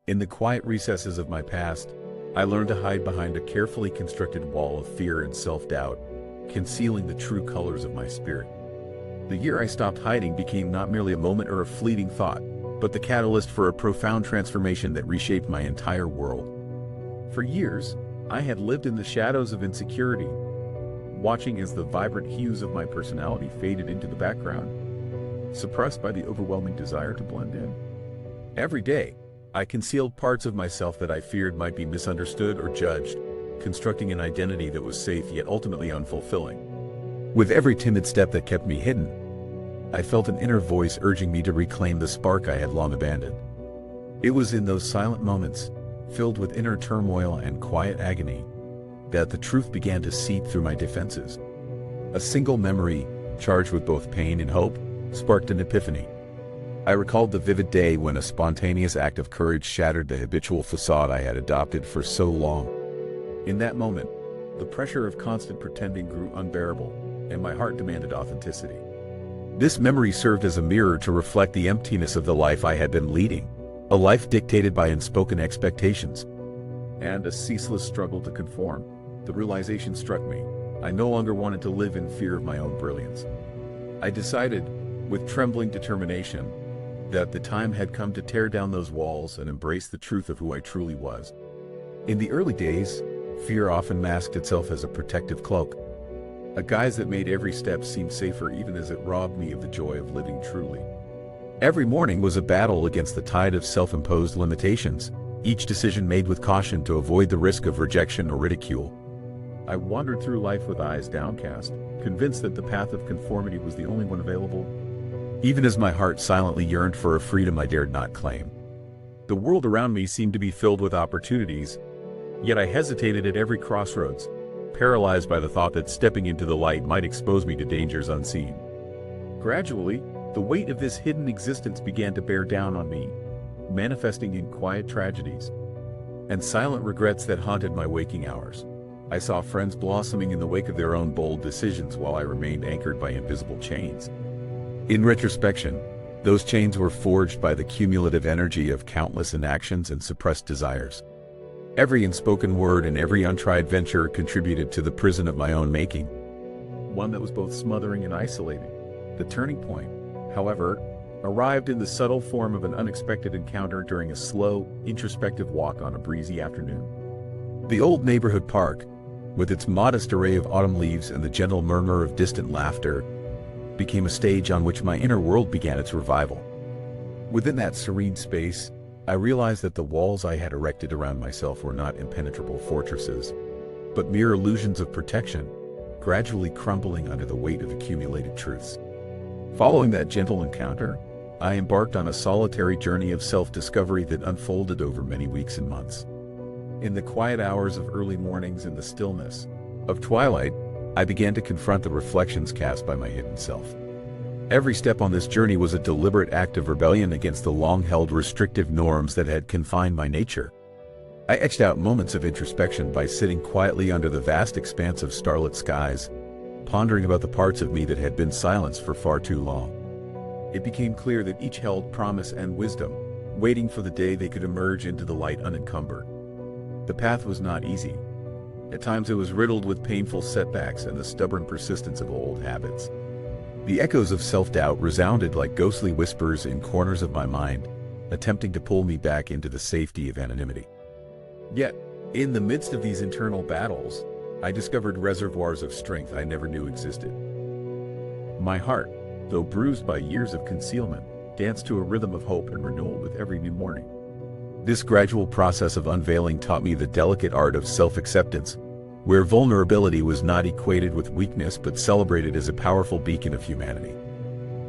In the quiet recesses of my past, I learned to hide behind a carefully constructed wall of fear and self-doubt, concealing the true colors of my spirit. The year I stopped hiding became not merely a moment or a fleeting thought, but the catalyst for a profound transformation that reshaped my entire world. For years, I had lived in the shadows of insecurity, watching as the vibrant hues of my personality faded into the background, suppressed by the overwhelming desire to blend in. Every day, I concealed parts of myself that I feared might be misunderstood or judged, constructing an identity that was safe yet ultimately unfulfilling. With every timid step that kept me hidden, I felt an inner voice urging me to reclaim the spark I had long abandoned. It was in those silent moments, filled with inner turmoil and quiet agony, that the truth began to seep through my defenses. A single memory, charged with both pain and hope, sparked an epiphany. I recalled the vivid day when a spontaneous act of courage shattered the habitual facade I had adopted for so long. In that moment, the pressure of constant pretending grew unbearable, and my heart demanded authenticity. This memory served as a mirror to reflect the emptiness of the life I had been leading, a life dictated by unspoken expectations, and a ceaseless struggle to conform. The realization struck me. I no longer wanted to live in fear of my own brilliance. I decided, with trembling determination, that the time had come to tear down those walls and embrace the truth of who I truly was. In the early days, fear often masked itself as a protective cloak, a guise that made every step seem safer even as it robbed me of the joy of living truly. Every morning was a battle against the tide of self-imposed limitations, each decision made with caution to avoid the risk of rejection or ridicule. I wandered through life with eyes downcast, convinced that the path of conformity was the only one available, even as my heart silently yearned for a freedom I dared not claim. The world around me seemed to be filled with opportunities, yet I hesitated at every crossroads, paralyzed by the thought that stepping into the light might expose me to dangers unseen. Gradually, the weight of this hidden existence began to bear down on me, manifesting in quiet tragedies and silent regrets that haunted my waking hours. I saw friends blossoming in the wake of their own bold decisions while I remained anchored by invisible chains. In retrospection, those chains were forged by the cumulative energy of countless inactions and suppressed desires. Every unspoken word and every untried venture contributed to the prison of my own making, one that was both smothering and isolating. The turning point, however, arrived in the subtle form of an unexpected encounter during a slow, introspective walk on a breezy afternoon. The old neighborhood park, with its modest array of autumn leaves and the gentle murmur of distant laughter, became a stage on which my inner world began its revival. Within that serene space, I realized that the walls I had erected around myself were not impenetrable fortresses, but mere illusions of protection, gradually crumbling under the weight of accumulated truths. Following that gentle encounter, I embarked on a solitary journey of self-discovery that unfolded over many weeks and months. In the quiet hours of early mornings and the stillness of twilight, I began to confront the reflections cast by my hidden self. Every step on this journey was a deliberate act of rebellion against the long-held restrictive norms that had confined my nature. I etched out moments of introspection by sitting quietly under the vast expanse of starlit skies, pondering about the parts of me that had been silenced for far too long. It became clear that each held promise and wisdom, waiting for the day they could emerge into the light unencumbered. The path was not easy. At times it was riddled with painful setbacks and the stubborn persistence of old habits. The echoes of self-doubt resounded like ghostly whispers in corners of my mind, attempting to pull me back into the safety of anonymity. Yet, in the midst of these internal battles, I discovered reservoirs of strength I never knew existed. My heart, though bruised by years of concealment, danced to a rhythm of hope and renewal with every new morning. This gradual process of unveiling taught me the delicate art of self-acceptance, where vulnerability was not equated with weakness but celebrated as a powerful beacon of humanity.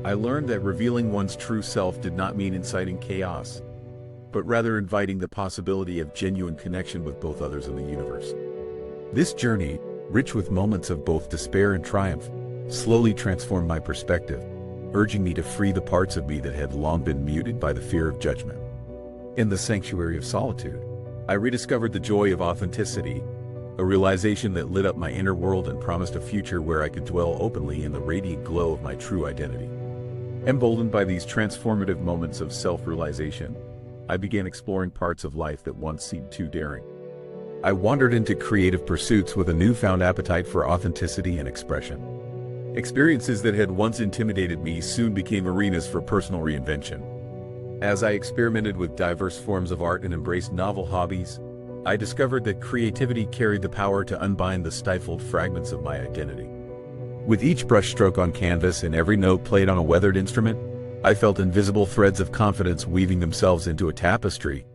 I learned that revealing one's true self did not mean inciting chaos, but rather inviting the possibility of genuine connection with both others in the universe. This journey, rich with moments of both despair and triumph, slowly transformed my perspective, urging me to free the parts of me that had long been muted by the fear of judgment. In the sanctuary of solitude, I rediscovered the joy of authenticity, a realization that lit up my inner world and promised a future where I could dwell openly in the radiant glow of my true identity. Emboldened by these transformative moments of self-realization, I began exploring parts of life that once seemed too daring. I wandered into creative pursuits with a newfound appetite for authenticity and expression. Experiences that had once intimidated me soon became arenas for personal reinvention. As I experimented with diverse forms of art and embraced novel hobbies, I discovered that creativity carried the power to unbind the stifled fragments of my identity. With each brushstroke on canvas and every note played on a weathered instrument, I felt invisible threads of confidence weaving themselves into a tapestry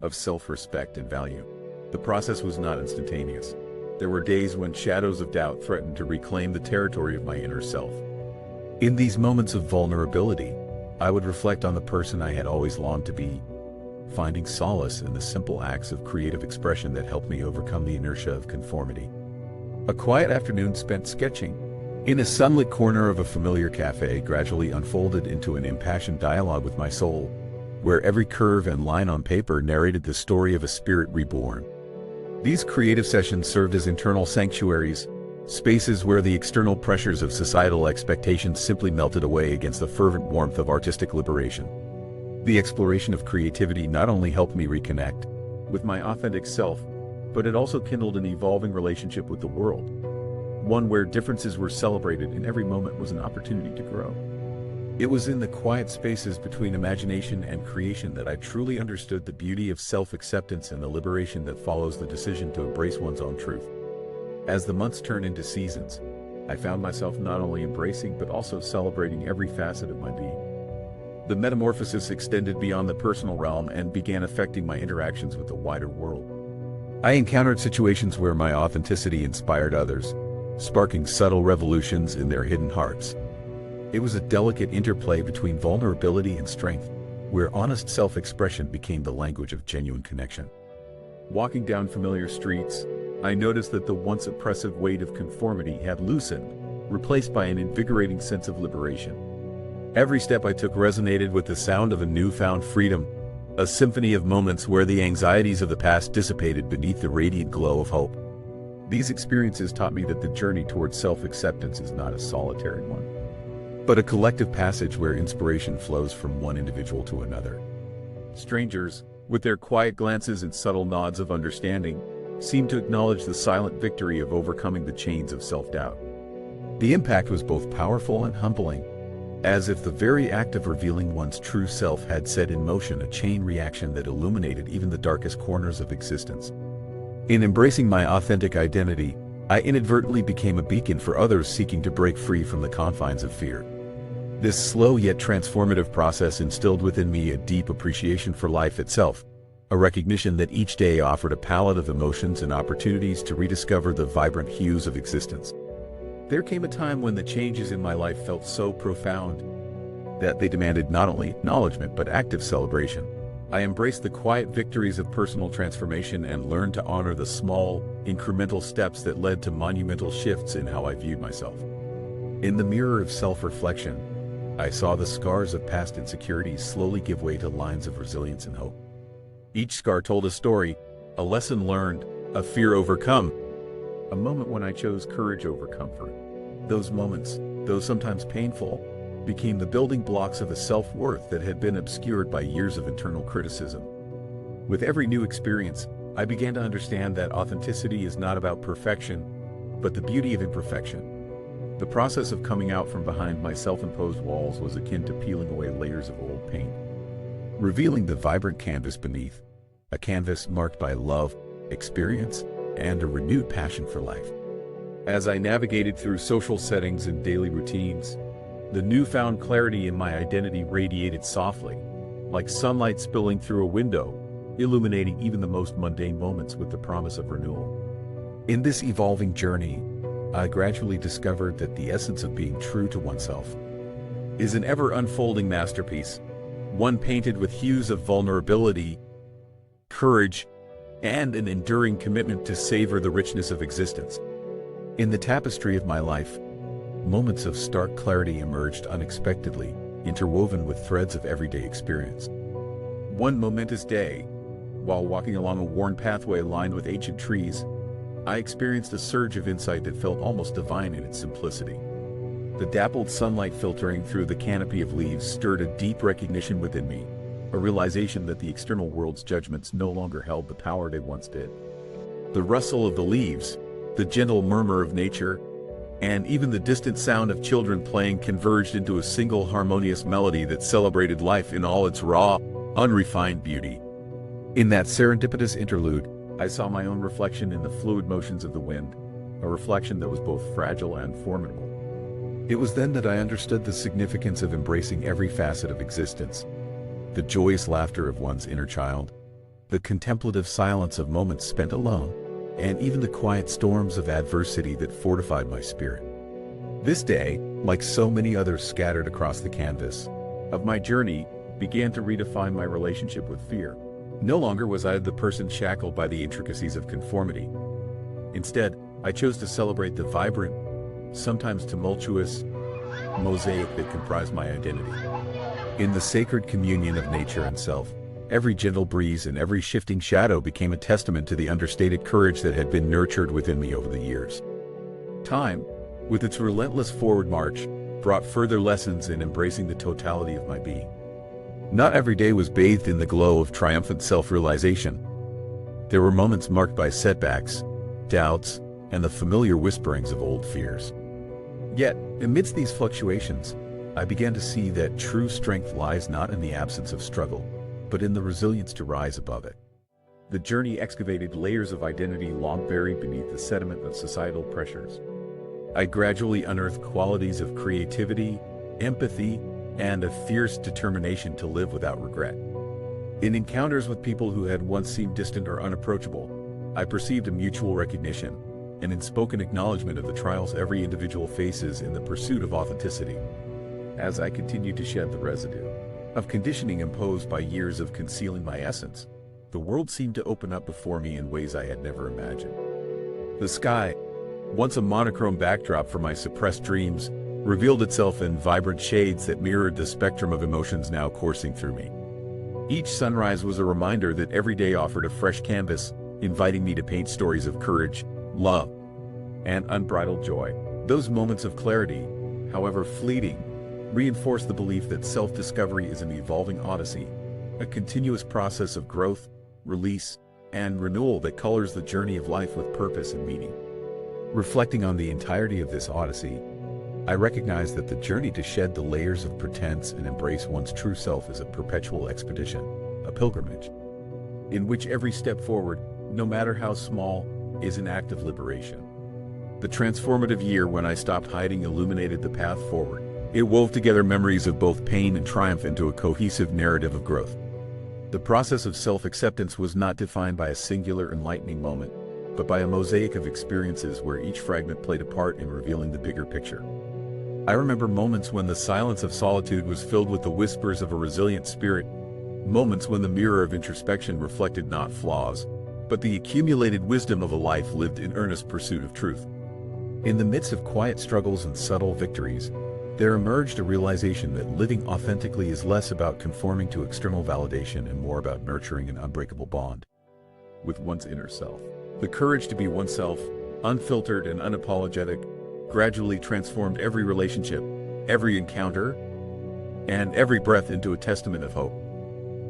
of self-respect and value. The process was not instantaneous. There were days when shadows of doubt threatened to reclaim the territory of my inner self. In these moments of vulnerability, I would reflect on the person I had always longed to be, finding solace in the simple acts of creative expression that helped me overcome the inertia of conformity. A quiet afternoon spent sketching in a sunlit corner of a familiar cafe gradually unfolded into an impassioned dialogue with my soul, where every curve and line on paper narrated the story of a spirit reborn. These creative sessions served as internal sanctuaries, spaces where the external pressures of societal expectations simply melted away against the fervent warmth of artistic liberation. The exploration of creativity not only helped me reconnect with my authentic self, but it also kindled an evolving relationship with the world, one where differences were celebrated and every moment was an opportunity to grow. It was in the quiet spaces between imagination and creation that I truly understood the beauty of self-acceptance and the liberation that follows the decision to embrace one's own truth. As the months turned into seasons, I found myself not only embracing but also celebrating every facet of my being. The metamorphosis extended beyond the personal realm and began affecting my interactions with the wider world. I encountered situations where my authenticity inspired others, sparking subtle revolutions in their hidden hearts. It was a delicate interplay between vulnerability and strength, where honest self-expression became the language of genuine connection. Walking down familiar streets, I noticed that the once oppressive weight of conformity had loosened, replaced by an invigorating sense of liberation. Every step I took resonated with the sound of a newfound freedom, a symphony of moments where the anxieties of the past dissipated beneath the radiant glow of hope. These experiences taught me that the journey towards self-acceptance is not a solitary one, but a collective passage where inspiration flows from one individual to another. Strangers, with their quiet glances and subtle nods of understanding, seemed to acknowledge the silent victory of overcoming the chains of self-doubt. The impact was both powerful and humbling, as if the very act of revealing one's true self had set in motion a chain reaction that illuminated even the darkest corners of existence. In embracing my authentic identity, I inadvertently became a beacon for others seeking to break free from the confines of fear. This slow yet transformative process instilled within me a deep appreciation for life itself, a recognition that each day offered a palette of emotions and opportunities to rediscover the vibrant hues of existence. There came a time when the changes in my life felt so profound that they demanded not only acknowledgement but active celebration. I embraced the quiet victories of personal transformation and learned to honor the small, incremental steps that led to monumental shifts in how I viewed myself. In the mirror of self-reflection, I saw the scars of past insecurities slowly give way to lines of resilience and hope. Each scar told a story, a lesson learned, a fear overcome, a moment when I chose courage over comfort. Those moments, though sometimes painful, became the building blocks of a self-worth that had been obscured by years of internal criticism. With every new experience, I began to understand that authenticity is not about perfection, but the beauty of imperfection. The process of coming out from behind my self-imposed walls was akin to peeling away layers of old paint, revealing the vibrant canvas beneath, a canvas marked by love, experience, and a renewed passion for life. As I navigated through social settings and daily routines, the newfound clarity in my identity radiated softly, like sunlight spilling through a window, illuminating even the most mundane moments with the promise of renewal. In this evolving journey, I gradually discovered that the essence of being true to oneself is an ever-unfolding masterpiece, one painted with hues of vulnerability, courage, and an enduring commitment to savor the richness of existence. In the tapestry of my life, moments of stark clarity emerged unexpectedly, interwoven with threads of everyday experience. One momentous day, while walking along a worn pathway lined with ancient trees, I experienced a surge of insight that felt almost divine in its simplicity. The dappled sunlight filtering through the canopy of leaves stirred a deep recognition within me, a realization that the external world's judgments no longer held the power they once did. The rustle of the leaves, the gentle murmur of nature, and even the distant sound of children playing converged into a single harmonious melody that celebrated life in all its raw, unrefined beauty. In that serendipitous interlude, I saw my own reflection in the fluid motions of the wind, a reflection that was both fragile and formidable. It was then that I understood the significance of embracing every facet of existence, the joyous laughter of one's inner child, the contemplative silence of moments spent alone, and even the quiet storms of adversity that fortified my spirit. This day, like so many others scattered across the canvas of my journey, began to redefine my relationship with fear. No longer was I the person shackled by the intricacies of conformity. Instead, I chose to celebrate the vibrant, sometimes tumultuous, mosaic that comprised my identity. In the sacred communion of nature and self, every gentle breeze and every shifting shadow became a testament to the understated courage that had been nurtured within me over the years. Time, with its relentless forward march, brought further lessons in embracing the totality of my being. Not every day was bathed in the glow of triumphant self-realization. There were moments marked by setbacks, doubts, and the familiar whisperings of old fears. Yet, amidst these fluctuations, I began to see that true strength lies not in the absence of struggle, but in the resilience to rise above it. The journey excavated layers of identity long buried beneath the sediment of societal pressures. I gradually unearthed qualities of creativity, empathy, and a fierce determination to live without regret. In encounters with people who had once seemed distant or unapproachable, I perceived a mutual recognition, an unspoken acknowledgement of the trials every individual faces in the pursuit of authenticity. As I continued to shed the residue of conditioning imposed by years of concealing my essence, the world seemed to open up before me in ways I had never imagined. The sky, once a monochrome backdrop for my suppressed dreams, revealed itself in vibrant shades that mirrored the spectrum of emotions now coursing through me. Each sunrise was a reminder that every day offered a fresh canvas, inviting me to paint stories of courage, love, and unbridled joy. Those moments of clarity, however fleeting, reinforced the belief that self-discovery is an evolving odyssey, a continuous process of growth, release, and renewal that colors the journey of life with purpose and meaning. Reflecting on the entirety of this odyssey, I recognize that the journey to shed the layers of pretense and embrace one's true self is a perpetual expedition, a pilgrimage, in which every step forward, no matter how small, is an act of liberation. The transformative year when I stopped hiding illuminated the path forward. It wove together memories of both pain and triumph into a cohesive narrative of growth. The process of self-acceptance was not defined by a singular enlightening moment, but by a mosaic of experiences where each fragment played a part in revealing the bigger picture. I remember moments when the silence of solitude was filled with the whispers of a resilient spirit, moments when the mirror of introspection reflected not flaws, but the accumulated wisdom of a life lived in earnest pursuit of truth. In the midst of quiet struggles and subtle victories, there emerged a realization that living authentically is less about conforming to external validation and more about nurturing an unbreakable bond with one's inner self. The courage to be oneself, unfiltered and unapologetic, gradually transformed every relationship, every encounter, and every breath into a testament of hope.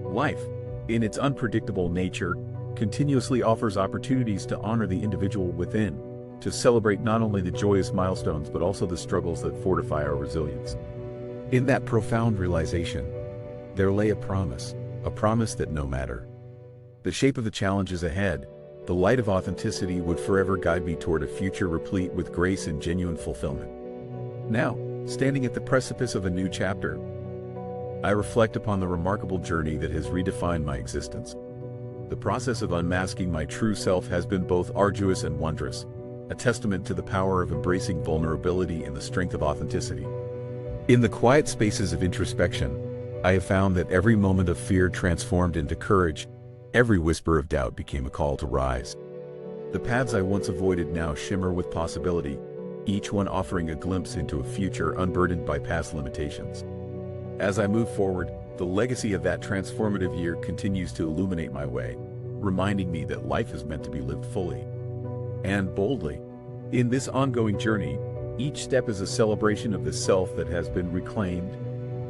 Life, in its unpredictable nature, continuously offers opportunities to honor the individual within, to celebrate not only the joyous milestones but also the struggles that fortify our resilience. In that profound realization, there lay a promise that no matter the shape of the challenges ahead, the light of authenticity would forever guide me toward a future replete with grace and genuine fulfillment. Now, standing at the precipice of a new chapter, I reflect upon the remarkable journey that has redefined my existence. The process of unmasking my true self has been both arduous and wondrous, a testament to the power of embracing vulnerability and the strength of authenticity. In the quiet spaces of introspection, I have found that every moment of fear transformed into courage, every whisper of doubt became a call to rise. The paths I once avoided now shimmer with possibility, each one offering a glimpse into a future unburdened by past limitations. As I move forward, the legacy of that transformative year continues to illuminate my way, reminding me that life is meant to be lived fully and boldly. In this ongoing journey, each step is a celebration of the self that has been reclaimed,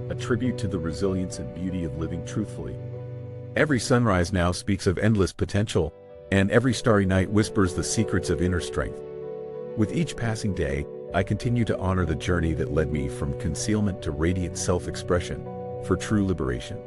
a tribute to the resilience and beauty of living truthfully. Every sunrise now speaks of endless potential, and every starry night whispers the secrets of inner strength. With each passing day, I continue to honor the journey that led me from concealment to radiant self-expression, for true liberation.